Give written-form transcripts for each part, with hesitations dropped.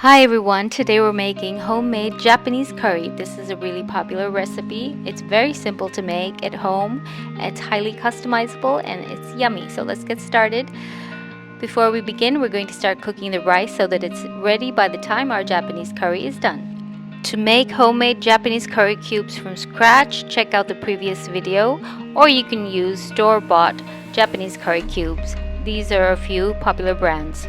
Hi everyone, today we're making homemade Japanese curry. This is a really popular recipe. It's very simple to make at home. It's highly customizable and it's yummy. So let's get started. Before we begin, we're going to start cooking the rice so that it's ready by the time our Japanese curry is done. To make homemade Japanese curry cubes from scratch, check out the previous video, or you can use store-bought Japanese curry cubes. These are a few popular brands.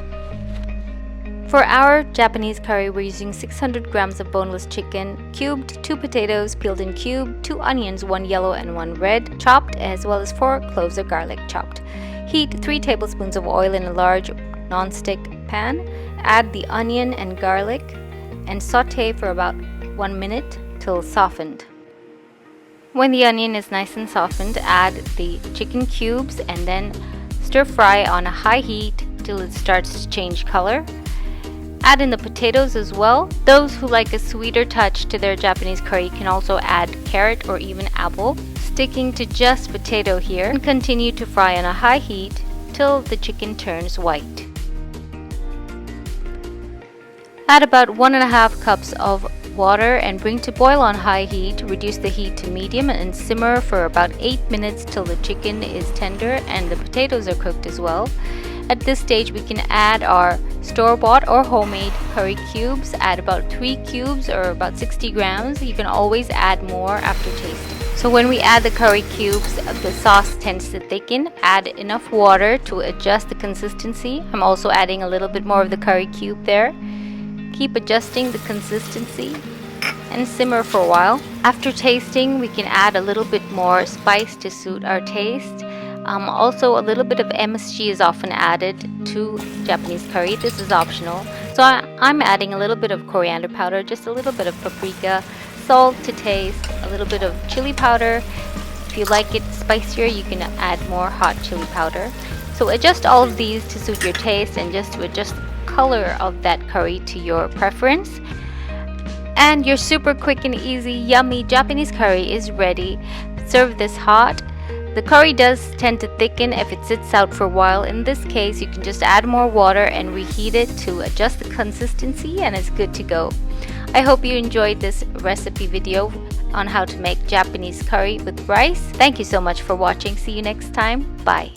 For our Japanese curry, we're using 600 grams of boneless chicken, cubed, 2 potatoes peeled in cube, 2 onions, 1 yellow and 1 red, chopped, as well as 4 cloves of garlic chopped. Heat 3 tablespoons of oil in a large non-stick pan. Add the onion and garlic and saute for about 1 minute till softened. When the onion is nice and softened, add the chicken cubes and then stir fry on a high heat till it starts to change color. Add in the potatoes as well. Those who like a sweeter touch to their Japanese curry can also add carrot or even apple. Sticking to just potato here, and continue to fry on a high heat till the chicken turns white. Add about 1.5 cups of water and bring to boil on high heat. Reduce the heat to medium and simmer for about 8 minutes till the chicken is tender and the potatoes are cooked as well. At this stage, we can add our store-bought or homemade curry cubes. Add about 3 cubes or about 60 grams. You can always add more after tasting. So when we add the curry cubes, the sauce tends to thicken. Add enough water to adjust the consistency. I'm also adding a little bit more of the curry cube there. Keep adjusting the consistency and simmer for a while. After tasting, we can add a little bit more spice to suit our taste. Also, a little bit of MSG is often added to Japanese curry. This is optional. So I'm adding a little bit of coriander powder, just a little bit of paprika, salt to taste, a little bit of chili powder. If you like it spicier, you can add more hot chili powder. So adjust all of these to suit your taste and just to adjust the color of that curry to your preference. And your super quick and easy, yummy Japanese curry is ready. Serve this hot. The curry does tend to thicken if it sits out for a while. In this case, you can just add more water and reheat it to adjust the consistency and it's good to go. I hope you enjoyed this recipe video on how to make Japanese curry with rice. Thank you so much for watching. See you next time. Bye.